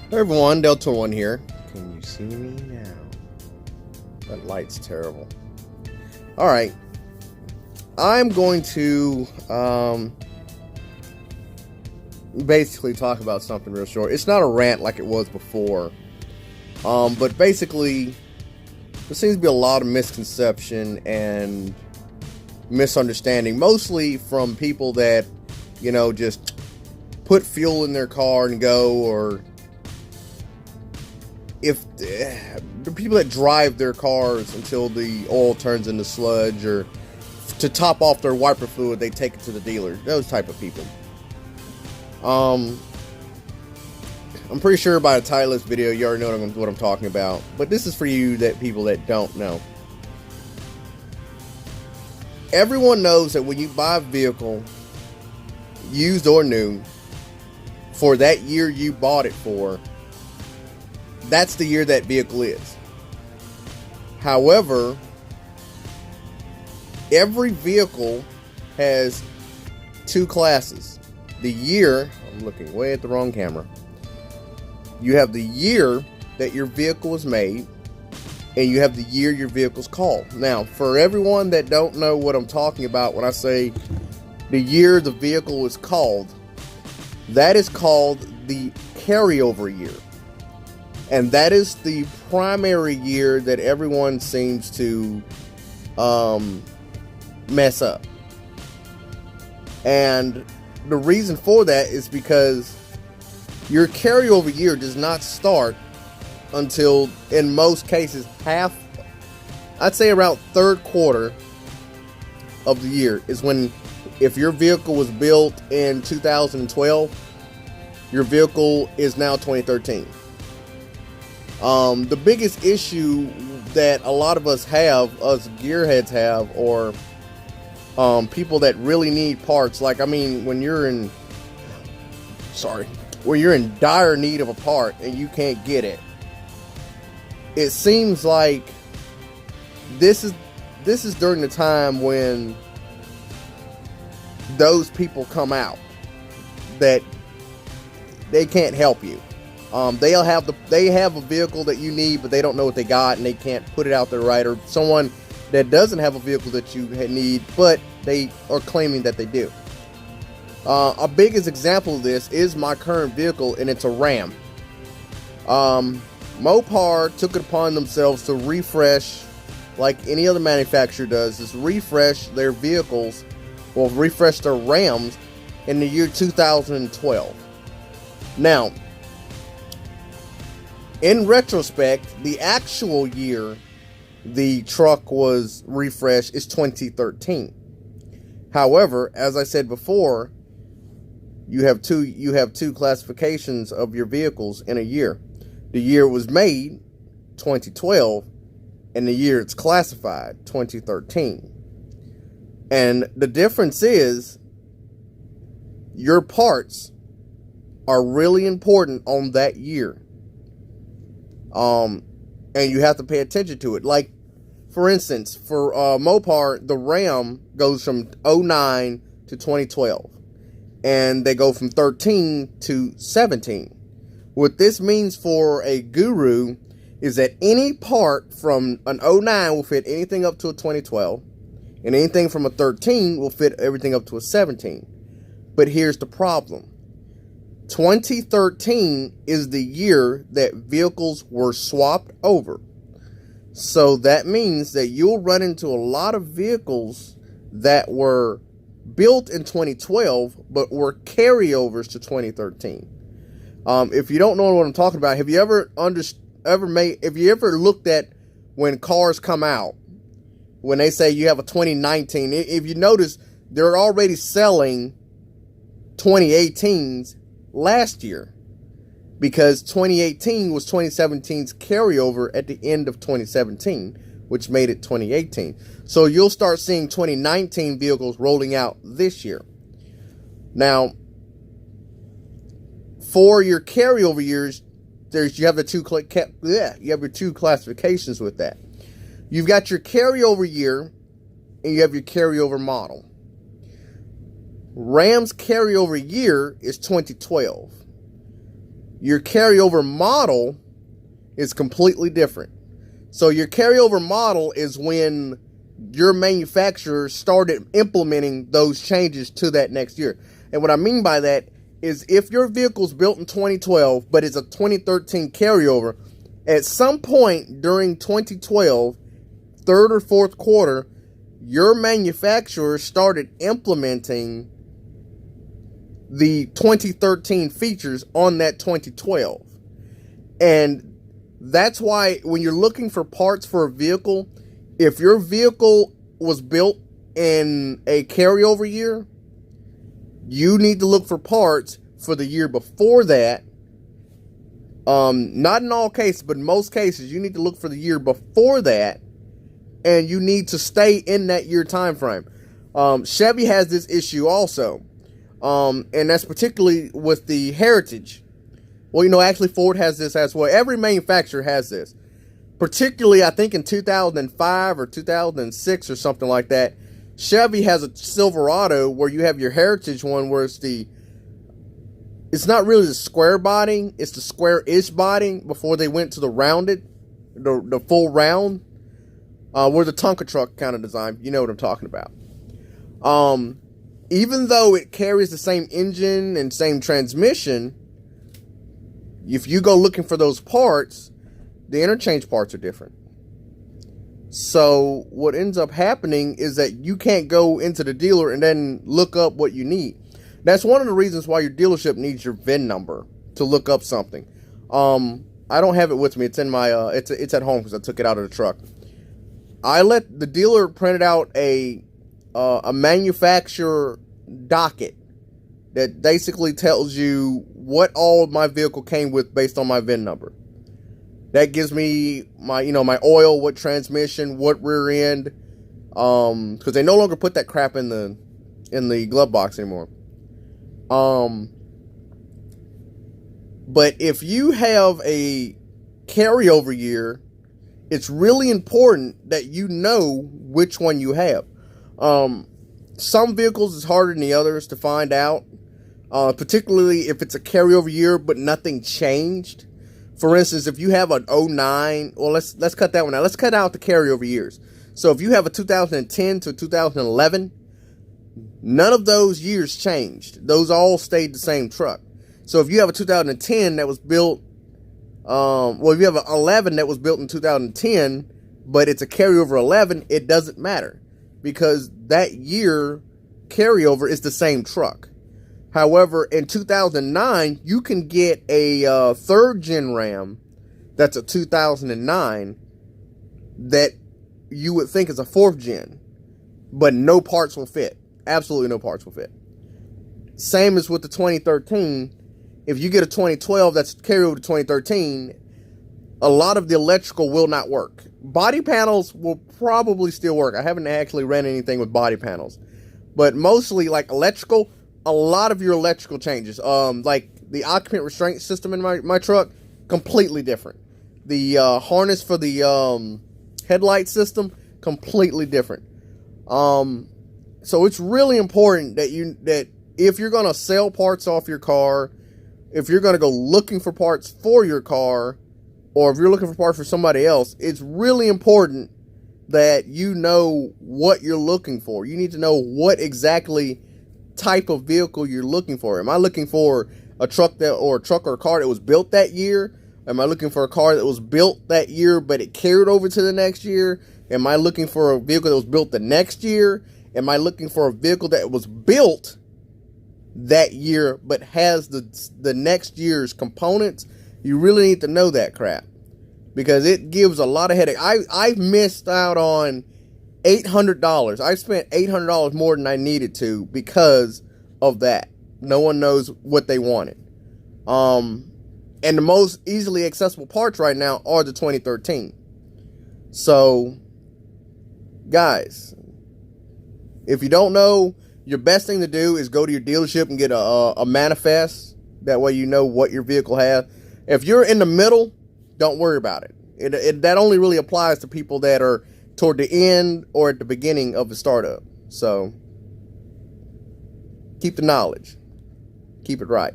Hey everyone, Delta One here. Can you see me now? That light's terrible. Alright. I'm going to basically talk about something real short. It's not a rant like it was before. But basically there seems to be a lot of misconception and misunderstanding, mostly from people that, just put fuel in their car and go, or if the people that drive their cars until the oil turns into sludge, or to top off their wiper fluid, they take it to the dealer. Those type of people. I'm pretty sure by the title of this video, you already know what I'm talking about. But this is for you, people that don't know. Everyone knows that when you buy a vehicle, used or new, for that year you bought it for, that's the year that vehicle is. However, every vehicle has two classes. The year, I'm looking way at the wrong camera. You have the year that your vehicle was made, and you have the year your vehicle's called. Now, for everyone that don't know what I'm talking about when I say the year the vehicle was called, that is called the carryover year. And that is the primary year that everyone seems to mess up. And the reason for that is because your carryover year does not start until, in most cases, I'd say around third quarter of the year is when, if your vehicle was built in 2012, your vehicle is now 2013. The biggest issue that a lot of us have, us gearheads have, or people that really need parts, when you're in dire need of a part and you can't get it, it seems like this is during the time when those people come out that they can't help you. They have a vehicle that you need, but they don't know what they got and they can't put it out there right. Or someone that doesn't have a vehicle that you need, but they are claiming that they do. A biggest example of this is my current vehicle, and it's a Ram. Mopar took it upon themselves to refresh, like any other manufacturer does, is refresh their vehicles, or refresh their Rams in the year 2012. Now, in retrospect, the actual year the truck was refreshed is 2013. However, as I said before, you have two classifications of your vehicles in a year. The year it was made, 2012, and the year it's classified, 2013. And the difference is your parts are really important on that year. And you have to pay attention to it. Like, for instance, for Mopar, the Ram goes from 09 to 2012. And they go from 13 to 17. What this means for a Guru is that any part from an 09 will fit anything up to a 2012. And anything from a 13 will fit everything up to a 17. But here's the problem. 2013 is the year that vehicles were swapped over. So that means that you'll run into a lot of vehicles that were built in 2012 but were carryovers to 2013. If you don't know what I'm talking about, have you ever looked at when cars come out, when they say you have a 2019, if you notice, they're already selling 2018s last year, because 2018 was 2017's carryover at the end of 2017, which made it 2018. So you'll start seeing 2019 vehicles rolling out this year. Now, for your carryover years, you have your two classifications with that. You've got your carryover year, and you have your carryover model. Ram's carryover year is 2012. Your carryover model is completely different. So your carryover model is when your manufacturer started implementing those changes to that next year. And what I mean by that is if your vehicle's built in 2012, but it's a 2013 carryover, at some point during 2012, third or fourth quarter, your manufacturer started implementing the 2013 features on that 2012. And that's why when you're looking for parts for a vehicle, if your vehicle was built in a carryover year, you need to look for parts for the year before that. Not in all cases, but in most cases, you need to look for the year before that, and you need to stay in that year time frame. Chevy has this issue also, and that's particularly with the Heritage. Well, actually Ford has this as well. Every manufacturer has this. Particularly, I think in 2005 or 2006 or something like that, Chevy has a Silverado where you have your Heritage one where it's not really the square body, it's the square-ish body before they went to the rounded, the full round, where the Tonka truck kind of design. You know what I'm talking about. Even though it carries the same engine and same transmission, if you go looking for those parts, the interchange parts are different. So what ends up happening is that you can't go into the dealer and then look up what you need. That's one of the reasons why your dealership needs your VIN number to look up something. I don't have it with me. It's in my it's at home because I took it out of the truck. I let the dealer print out a manufacturer docket that basically tells you what all of my vehicle came with based on my VIN number. That gives me my my oil, what transmission, what rear end, because they no longer put that crap in the glove box anymore. But if you have a carryover year, it's really important that you know which one you have. Some vehicles is harder than the others to find out, particularly if it's a carryover year but nothing changed. For instance, if you have an 09, well, let's cut that one out. Let's cut out the carryover years. So if you have a 2010 to 2011, none of those years changed. Those all stayed the same truck. So if you have a 2010 that was built, if you have an 11 that was built in 2010, but it's a carryover 11, it doesn't matter because that year carryover is the same truck. However, in 2009, you can get a third gen Ram that's a 2009 that you would think is a fourth gen, but no parts will fit. Absolutely no parts will fit. Same as with the 2013. If you get a 2012 that's carryover to 2013, a lot of the electrical will not work. Body panels will probably still work. I haven't actually ran anything with body panels, but mostly like electrical. A lot of your electrical changes, like the occupant restraint system in my truck, completely different. The harness for the headlight system, completely different. So it's really important that if you're going to sell parts off your car, if you're going to go looking for parts for your car, or if you're looking for parts for somebody else, it's really important that you know what you're looking for. You need to know what exactly type of vehicle you're looking for. Am I looking for a truck or a car that was built that year? Am I looking for a car that was built that year but it carried over to the next year? Am I looking for a vehicle that was built the next year? Am I looking for a vehicle that was built that year but has the next year's components? You really need to know that crap because it gives a lot of headache. I missed out on $800. I spent $800 more than I needed to because of that. No one knows what they wanted. And the most easily accessible parts right now are the 2013. So, guys, if you don't know, your best thing to do is go to your dealership and get a manifest. That way you know what your vehicle has. If you're in the middle, don't worry about it. That only really applies to people that are toward the end or at the beginning of the startup. So keep the knowledge. Keep it right.